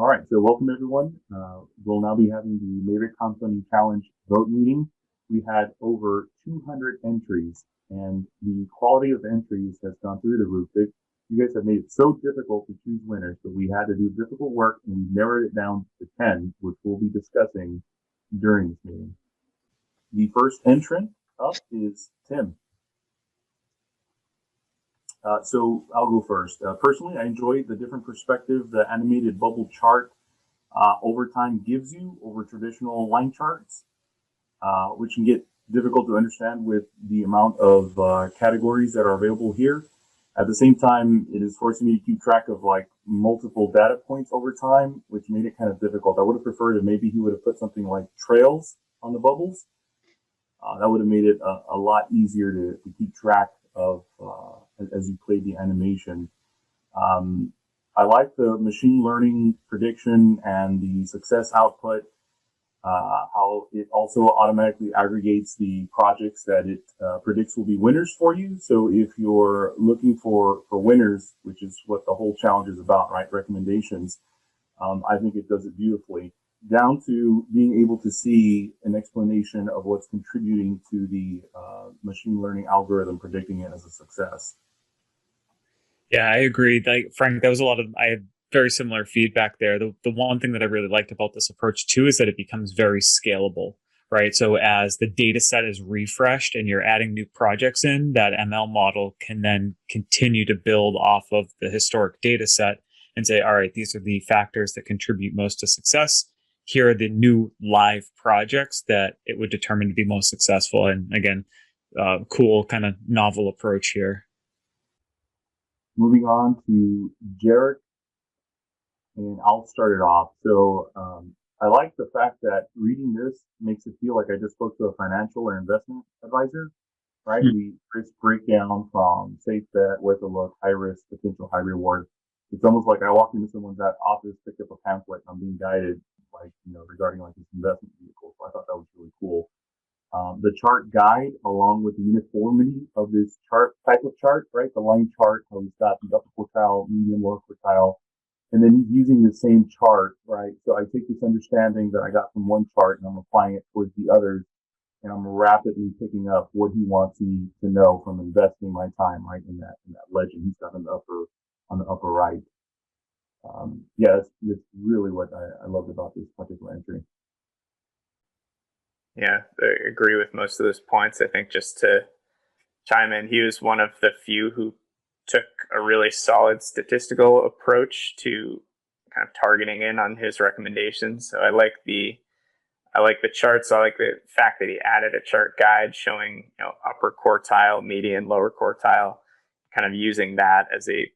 All right, so welcome everyone. We'll now be having the Maven Crowdfunding Challenge vote meeting. We had over 200 entries, and the quality of entries has gone through the roof. You guys have made it so difficult to choose winners, but we had to do difficult work, and we narrowed it down to 10, which we'll be discussing during this meeting. The first entrant up is Tim. So I'll go first. Personally, I enjoyed the different perspective the animated bubble chart over time gives you over traditional line charts, which can get difficult to understand with the amount of categories that are available here. At the same time, it is forcing me to keep track of like multiple data points over time, which made it kind of difficult. I would have preferred that maybe he would have put something like trails on the bubbles. That would have made it a lot easier to keep track of as you play the animation. I like the machine learning prediction and the success output, how it also automatically aggregates the projects that it predicts will be winners for you. So if you're looking for winners, which is what the whole challenge is about, right? Recommendations, I think it does it beautifully, down to being able to see an explanation of what's contributing to the machine learning algorithm predicting it as a success. Yeah, I agree. Like Frank, that was I had very similar feedback there. The one thing that I really liked about this approach too is that it becomes very scalable, right? So as the data set is refreshed and you're adding new projects in, that ML model can then continue to build off of the historic data set and say, all right, these are the factors that contribute most to success. Here are the new live projects that it would determine to be most successful. And again, cool kind of novel approach here. Moving on to Jarek, and I'll start it off. So I like the fact that reading this makes it feel like I just spoke to a financial or investment advisor, right? The risk breakdown from safe bet, where to look, high risk, potential high reward. It's almost like I walked into someone's office, picked up a pamphlet, and I'm being guided, like, regarding like this investment vehicle. So I thought that was really cool. The chart guide, along with the uniformity of this chart type of chart, right? The line chart, how he's got the upper quartile, medium, lower quartile, and then he's using the same chart, right? So I take this understanding that I got from one chart and I'm applying it towards the others, and I'm rapidly picking up what he wants me to know from investing my time, right, in that legend he's got on the upper right. Yeah, that's really what I loved about this particular entry. Yeah, I agree with most of those points. I think just to chime in, he was one of the few who took a really solid statistical approach to kind of targeting in on his recommendations. So I like the charts. I like the fact that he added a chart guide showing upper quartile, median, lower quartile, kind of using that as a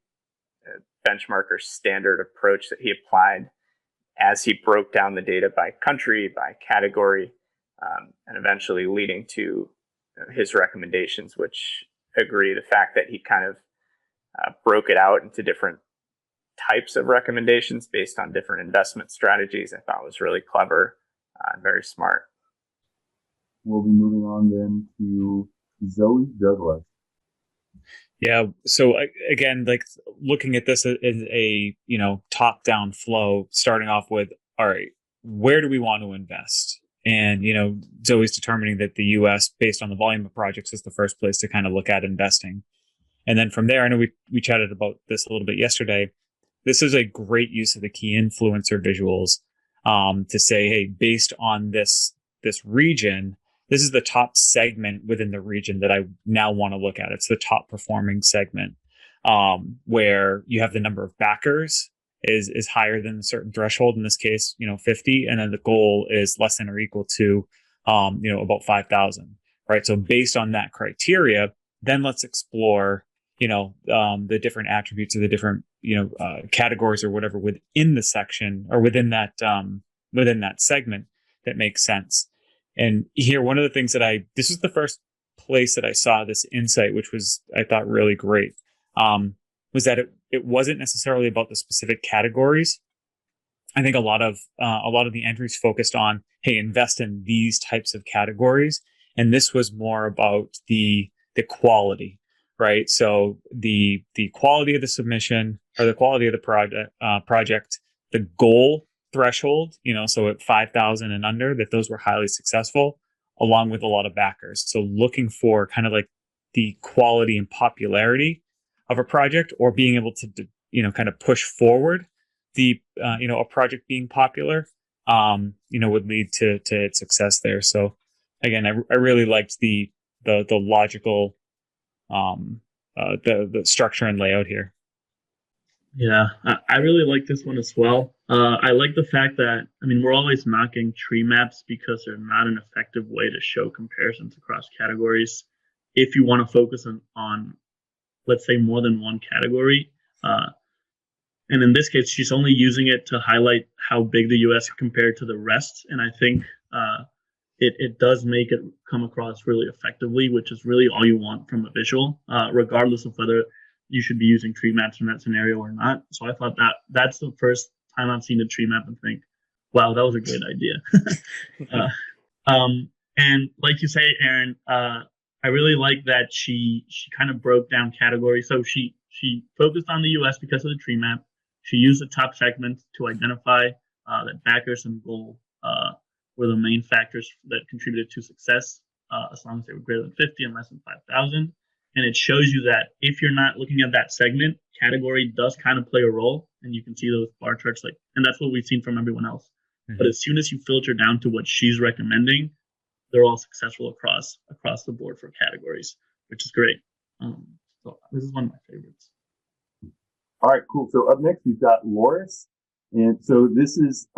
benchmark or standard approach that he applied as he broke down the data by country, by category, and eventually leading to his recommendations, which agree. The fact that he kind of broke it out into different types of recommendations based on different investment strategies, I thought was really clever and very smart. We'll be moving on then to Zoe Douglas. Yeah. So again, like looking at this as a top-down flow, starting off with, all right, where do we want to invest? And Zoe's determining that the U.S., based on the volume of projects, is the first place to kind of look at investing. And then from there, I know we chatted about this a little bit yesterday. This is a great use of the key influencer visuals to say, hey, based on this region, this is the top segment within the region that I now want to look at. It's the top performing segment where you have the number of backers is higher than a certain threshold. In this case, 50, and then the goal is less than or equal to, about 5,000. Right. So based on that criteria, then let's explore, the different attributes of the different, categories or whatever within the section or within that segment that makes sense. And here, one of the things that this was the first place that I saw this insight, which was, I thought, really great, was that it wasn't necessarily about the specific categories. I think a lot of the entries focused on, hey, invest in these types of categories. And this was more about the quality, right? So the quality of the submission or the quality of the project, the goal threshold, so at 5,000 and under, that those were highly successful, along with a lot of backers. So looking for kind of like the quality and popularity of a project, or being able to, kind of push forward the, a project being popular, would lead to its success there. So again, I really liked the logical, the structure and layout here. Yeah, I really like this one as well. I like the fact that, we're always knocking tree maps because they're not an effective way to show comparisons across categories. If you want to focus on, let's say, more than one category, and in this case, she's only using it to highlight how big the US compared to the rest. And I think it does make it come across really effectively, which is really all you want from a visual, regardless of whether you should be using tree maps in that scenario or not. So I thought that's the first time I've seen a tree map and think, wow, that was a great idea. And like you say, Aaron, I really like that she kind of broke down categories. So she focused on the US because of the tree map. She used the top segments to identify that backers and goal were the main factors that contributed to success, as long as they were greater than 50 and less than 5,000. And it shows you that if you're not looking at that segment, category does kind of play a role, and you can see those bar charts, and that's what we've seen from everyone else. Mm-hmm. But as soon as you filter down to what she's recommending, they're all successful across the board for categories, which is great. So this is one of my favorites. All right, cool. So up next, we've got Loris. And so this is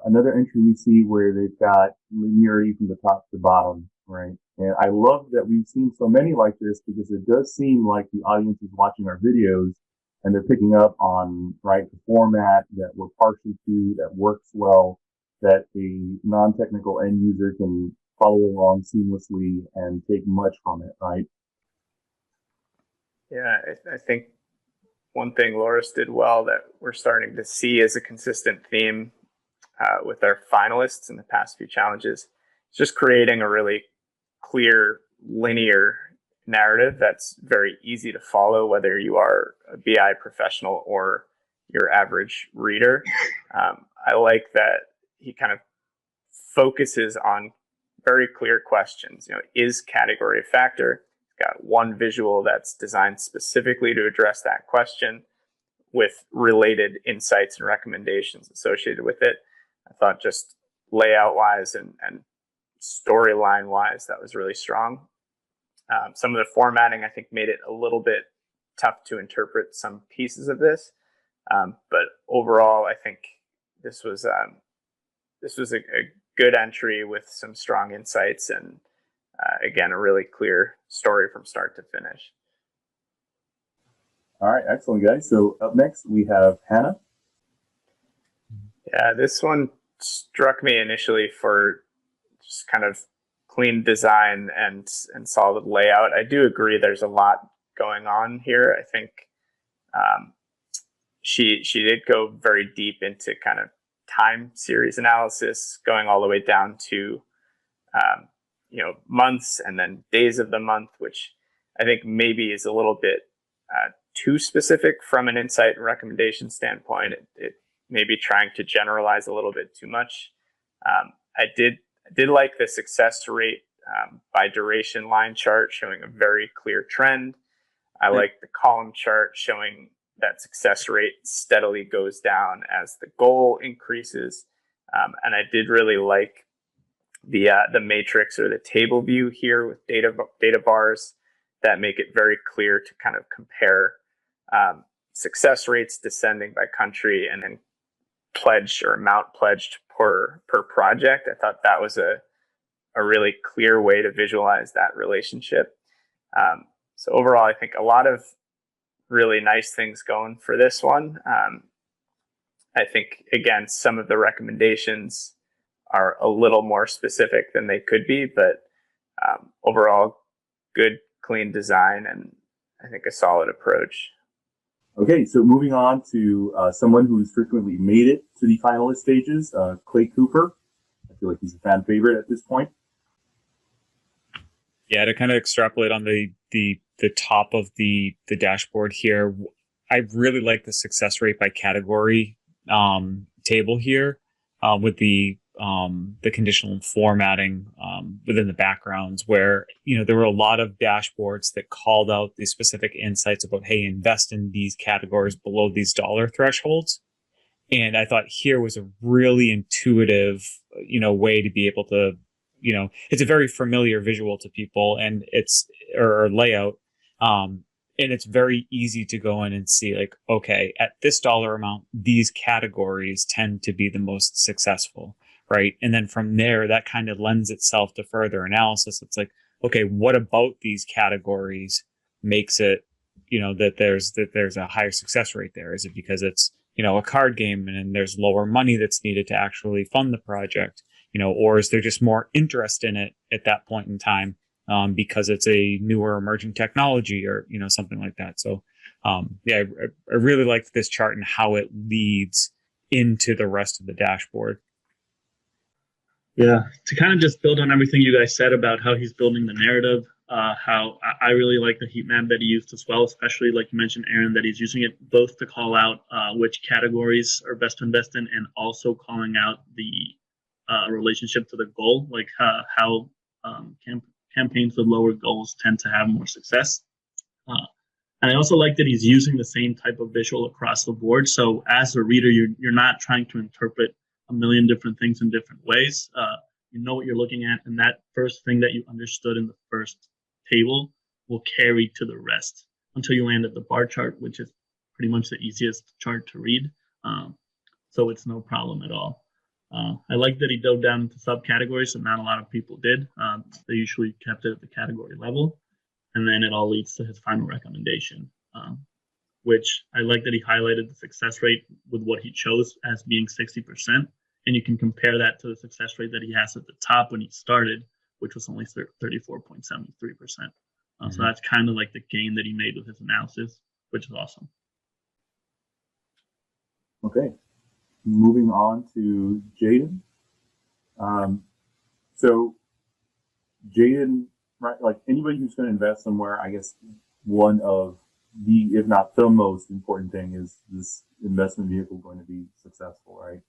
another entry we see where they've got linearity from the top to bottom, right? And I love that we've seen so many like this, because it does seem like the audience is watching our videos and they're picking up on, right, the format that we're partial to, that works well, that a non-technical end user can follow along seamlessly and take much from it, right? Yeah, I think one thing Loris did well that we're starting to see as a consistent theme with our finalists in the past few challenges is just creating a really clear, linear narrative that's very easy to follow, whether you are a BI professional or your average reader. I like that he kind of focuses on very clear questions. Is category a factor? Got one visual that's designed specifically to address that question with related insights and recommendations associated with it. I thought just layout wise and storyline wise, that was really strong. Some of the formatting, I think, made it a little bit tough to interpret some pieces of this. But overall, I think this was a good entry with some strong insights and again, a really clear story from start to finish. All right, excellent, guys. So up next, we have Hannah. Yeah, this one struck me initially for just kind of clean design and solid layout. I do agree there's a lot going on here. I think she did go very deep into kind of time series analysis, going all the way down to months and then days of the month, which I think maybe is a little bit too specific from an insight and recommendation standpoint. It may be trying to generalize a little bit too much. I did like the success rate by duration line chart showing a very clear trend. I like the column chart showing that success rate steadily goes down as the goal increases. And I did really like the matrix or the table view here with data bars that make it very clear to kind of compare success rates descending by country and then pledged or amount pledged per project. I thought that was a really clear way to visualize that relationship. So overall, I think a lot of really nice things going for this one. I think, again, some of the recommendations are a little more specific than they could be, but overall, good, clean design, and I think a solid approach. Okay, so moving on to someone who's frequently made it to the finalist stages, Clay Cooper. I feel like he's a fan favorite at this point. Yeah, to kind of extrapolate on the top of the dashboard here, I really like the success rate by category table here with the conditional formatting within the backgrounds, where there were a lot of dashboards that called out the specific insights about, hey, invest in these categories below these dollar thresholds. And I thought here was a really intuitive, way to be able to, it's a very familiar visual to people, and it's or layout. And it's very easy to go in and see, like, okay, at this dollar amount, these categories tend to be the most successful, right? And then from there, that kind of lends itself to further analysis. It's like, okay, what about these categories makes it, that there's a higher success rate there? Is it because it's, a card game and there's lower money that's needed to actually fund the project, or is there just more interest in it at that point in time? Because it's a newer emerging technology or, something like that. So, I really liked this chart and how it leads into the rest of the dashboard. Yeah, to kind of just build on everything you guys said about how he's building the narrative, how I really like the heat map that he used as well, especially like you mentioned, Aaron, that he's using it both to call out which categories are best to invest in, and also calling out the relationship to the goal, like how campaigns with lower goals tend to have more success. And I also like that he's using the same type of visual across the board. So as a reader, you're not trying to interpret a million different things in different ways. You know what you're looking at, and that first thing that you understood in the first table will carry to the rest until you land at the bar chart, which is pretty much the easiest chart to read. So it's no problem at all. I like that he dove down into subcategories, so not a lot of people did. They usually kept it at the category level, and then it all leads to his final recommendation, which I like that he highlighted the success rate with what he chose as being 60%, and you can compare that to the success rate that he has at the top when he started, which was only 34.73%. So that's kind of like the gain that he made with his analysis, which is awesome. Okay. Moving on to Jaden. So Jaden, right, like anybody who's going to invest somewhere, I guess one of the, if not the most important thing, is this investment vehicle going to be successful, right?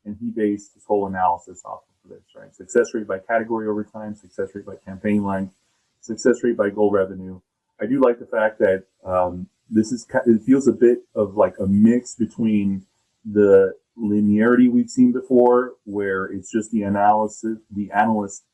And he based his whole analysis off of this, right? Success rate by category over time, success rate by campaign length, success rate by goal revenue. I do like the fact that it feels a bit of like a mix between the linearity we've seen before, where it's just the analyst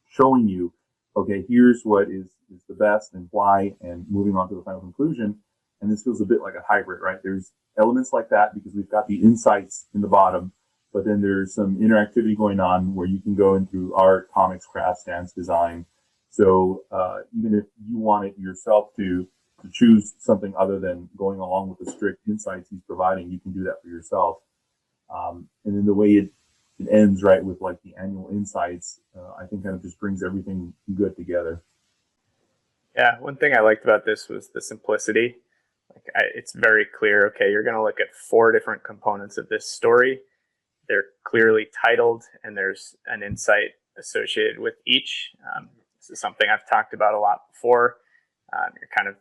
showing you, okay, here's what is the best and why, and moving on to the final conclusion. And this feels a bit like a hybrid, right? There's elements like that because we've got the insights in the bottom, but then there's some interactivity going on where you can go into art, comics, crafts, dance, design. So even if you wanted yourself to choose something other than going along with the strict insights he's providing, you can do that for yourself. And then the way it ends, right, with like the annual insights, I think kind of just brings everything good together. Yeah, one thing I liked about this was the simplicity. It's very clear, okay, you're going to look at 4 different components of this story. They're clearly titled, and there's an insight associated with each. This is something I've talked about a lot before. You're kind of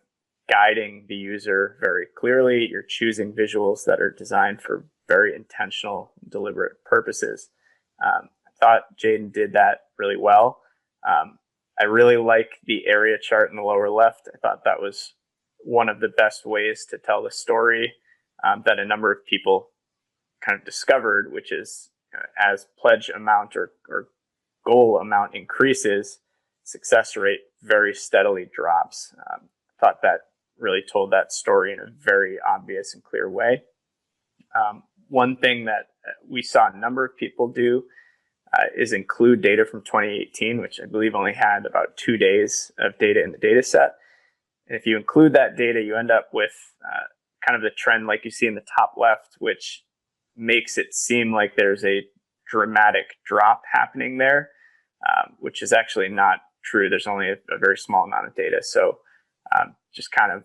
guiding the user very clearly. You're choosing visuals that are designed for very intentional, deliberate purposes. I thought Jaden did that really well. I really like the area chart in the lower left. I thought that was one of the best ways to tell the story that a number of people kind of discovered, which is as pledge amount or goal amount increases, success rate very steadily drops. I thought that really told that story in a very obvious and clear way. One thing that we saw a number of people do is include data from 2018, which I believe only had about 2 days of data in the data set. And if you include that data, you end up with kind of the trend like you see in the top left, which makes it seem like there's a dramatic drop happening there, which is actually not true. There's only a very small amount of data. So just kind of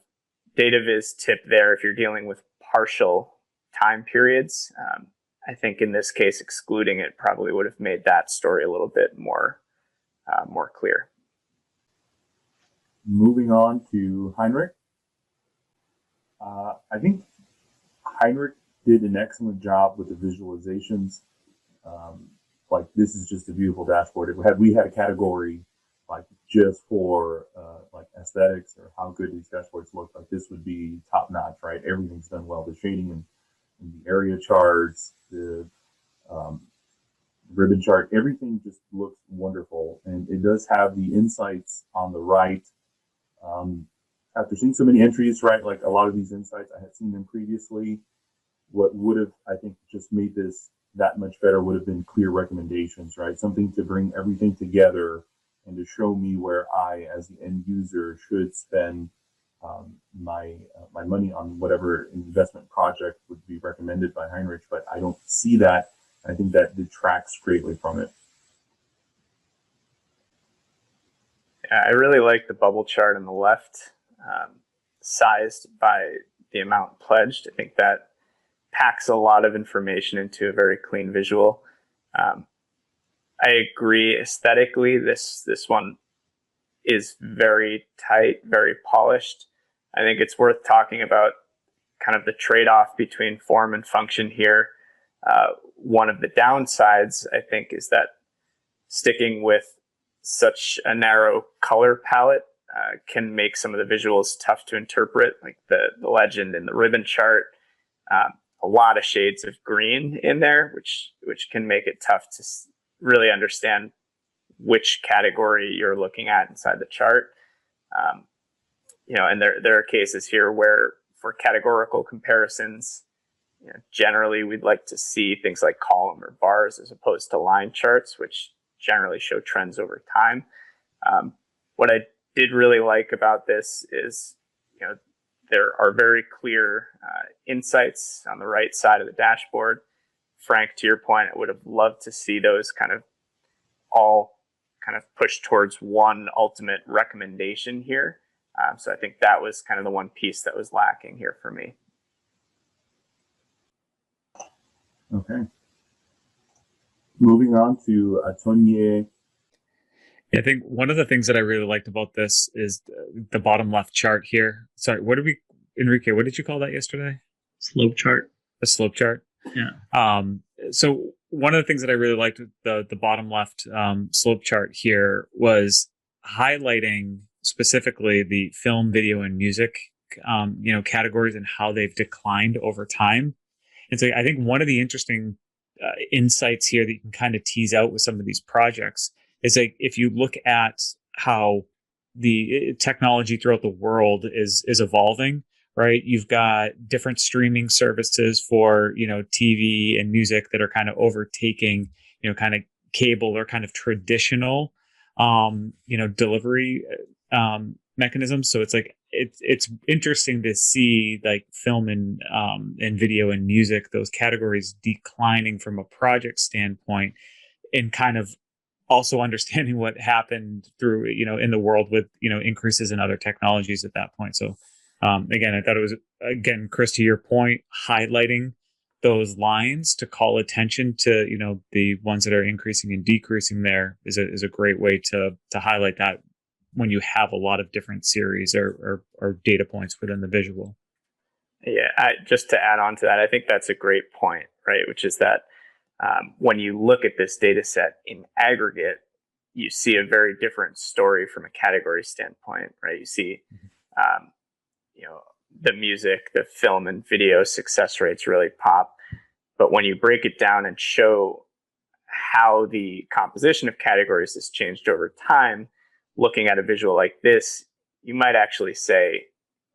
data viz tip there if you're dealing with partial time periods. I think in this case, excluding it probably would have made that story a little bit more clear. Moving on to Heinrich. I think Heinrich did an excellent job with the visualizations. Like this is just a beautiful dashboard. We had a category like just for like aesthetics or how good these dashboards look, like this would be top notch, right? Everything's done well. The shading and the area charts, the ribbon chart, everything just looks wonderful. And it does have the insights on the right. After seeing so many entries, right, like a lot of these insights, I had seen them previously. What would have, I think, just made this that much better would have been clear recommendations, right? Something to bring everything together and to show me where I, as the end user, should spend my money on whatever investment project would be recommended by Heinrich. But I don't see that. I think that detracts greatly from it. I really like the bubble chart on the left, sized by the amount pledged. I think that packs a lot of information into a very clean visual. I agree aesthetically, this one is very tight, very polished. I think it's worth talking about kind of the trade-off between form and function here. One of the downsides, I think, is that sticking with such a narrow color palette can make some of the visuals tough to interpret, like the legend and the ribbon chart. A lot of shades of green in there, which can make it tough to really understand which category you're looking at inside the chart. And there are cases here where for categorical comparisons, generally we'd like to see things like column or bars as opposed to line charts, which generally show trends over time. What I did really like about this is, there are very clear insights on the right side of the dashboard. Frank, to your point, I would have loved to see those kind of all kind of push towards one ultimate recommendation here. So I think that was kind of the one piece that was lacking here for me. Okay. Moving on to Atonier. Yeah, I think one of the things that I really liked about this is the bottom left chart here. Sorry, Enrique, what did you call that yesterday? Slope chart. The slope chart. Yeah. So one of the things that I really liked with the bottom left slope chart here was highlighting specifically the film, video, and music, categories and how they've declined over time. And so I think one of the interesting insights here that you can kind of tease out with some of these projects is like if you look at how the technology throughout the world is evolving, right? You've got different streaming services for, TV and music that are kind of overtaking, kind of cable or kind of traditional, delivery mechanisms. So it's like, it's interesting to see like film and video and music, those categories declining from a project standpoint, and kind of also understanding what happened through, in the world with, increases in other technologies at that point. So again, I thought it was, again, Chris, to your point, highlighting those lines to call attention to, the ones that are increasing and decreasing there is a great way to highlight that when you have a lot of different series or data points within the visual. Yeah, just to add on to that, I think that's a great point, right? Which is that when you look at this data set in aggregate, you see a very different story from a category standpoint, right? You see, the music, the film and video success rates really pop. But when you break it down and show how the composition of categories has changed over time, looking at a visual like this, you might actually say,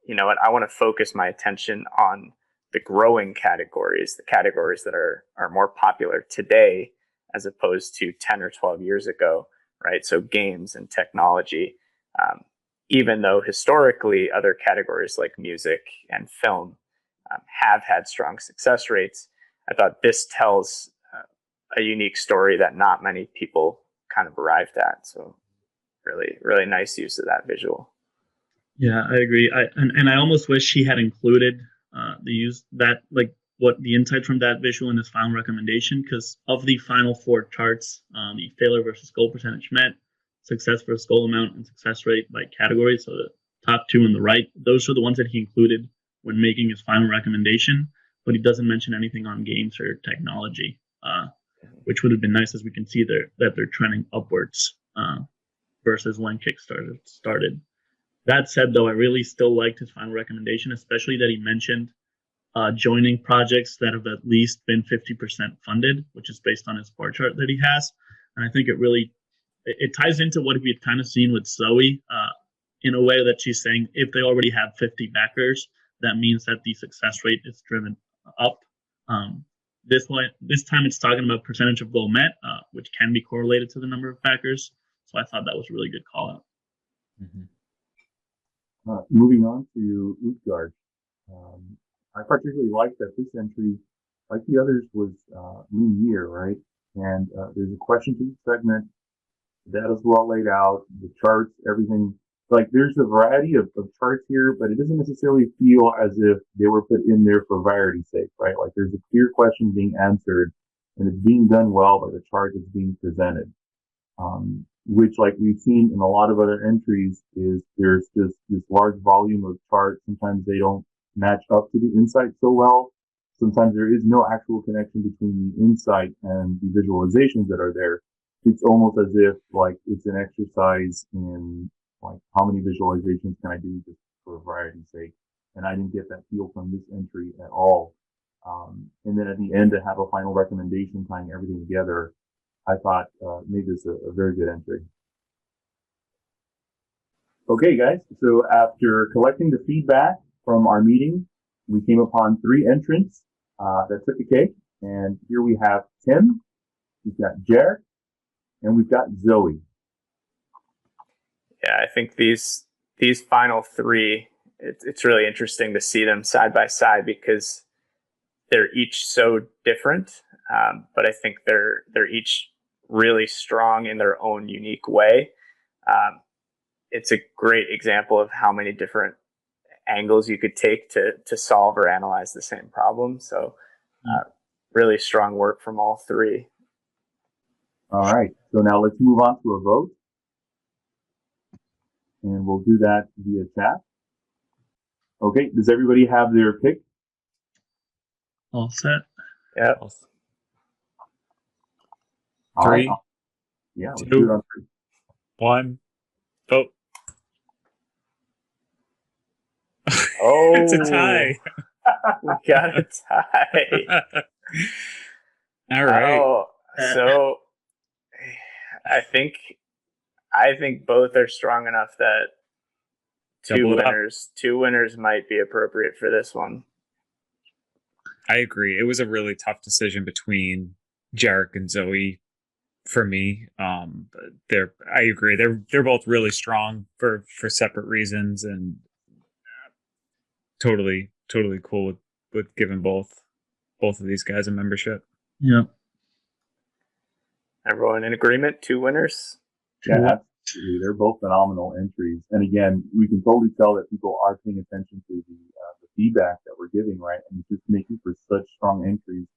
you know what, I want to focus my attention on the growing categories, the categories that are more popular today as opposed to 10 or 12 years ago, right? So games and technology, even though historically other categories like music and film have had strong success rates, I thought this tells a unique story that not many people kind of arrived at. So really, really nice use of that visual. Yeah, I agree. I almost wish he had included what the insight from that visual in his final recommendation, because of the final four charts, the failure versus goal percentage met, success versus goal amount, and success rate by category, so the top two on the right, those are the ones that he included when making his final recommendation. but he doesn't mention anything on games or technology, which would have been nice, as we can see there that they're trending upwards versus when Kickstarter started. That said, though, I really still liked his final recommendation, especially that he mentioned joining projects that have at least been 50% funded, which is based on his bar chart that he has. And I think it ties into what we had kind of seen with Zoe in a way that she's saying if they already have 50 backers, that means that the success rate is driven up. This time it's talking about percentage of goal met, which can be correlated to the number of backers. So I thought that was a really good call out. Moving on to Utgard. I particularly like that this entry, like the others, was lean year, right? And there's a question to each segment. The data's well laid out, the charts, everything. Like there's a variety of charts here, but it doesn't necessarily feel as if they were put in there for variety's sake, right? Like there's a clear question being answered and it's being done well by the chart that's being presented. Which, like we've seen in a lot of other entries, is there's just this large volume of charts. Sometimes they don't match up to the insight so well. Sometimes there is no actual connection between the insight and the visualizations that are there. It's almost as if like it's an exercise in like how many visualizations can I do just for variety's sake. And I didn't get that feel from this entry at all. And then at the end to have a final recommendation tying everything together, I thought made this a very good entry. Okay, guys. So after collecting the feedback from our meeting, we came upon 3 entrants that took the cake. And here we have Tim, we've got Jared, and we've got Zoe. Yeah, I think these final 3, it's really interesting to see them side by side because they're each so different. But I think they're each really strong in their own unique way. It's a great example of how many different angles you could take to solve or analyze the same problem. So really strong work from all 3. All right. So now let's move on to a vote. And we'll do that via chat. Okay. Does everybody have their pick? All set. Yeah. 3, Right. Yeah, let's 2, do it on 3. 1, vote. Oh, It's a tie. We got a tie. All right. Oh, so I think both are strong enough that two winners might be appropriate for this one. I agree. It was a really tough decision between Jarek and Zoe for me. I agree. They're both really strong for separate reasons, and totally cool with giving both of these guys a membership. Yeah. Everyone in agreement? 2 winners? Yeah, absolutely. They're both phenomenal entries. And again, we can totally tell that people are paying attention to the feedback that we're giving, right? And it's just making for such strong entries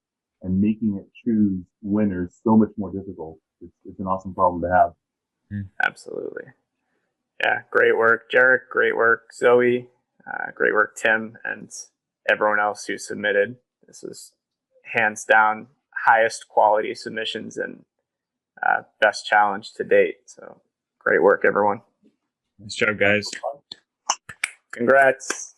and making it choose winners so much more difficult. It's an awesome problem to have. Absolutely. Yeah, great work, Jarek. Great work, Zoe. Great work, Tim, and everyone else who submitted. This was hands down highest quality submissions and best challenge to date. So great work, everyone. Nice job, guys. Congrats.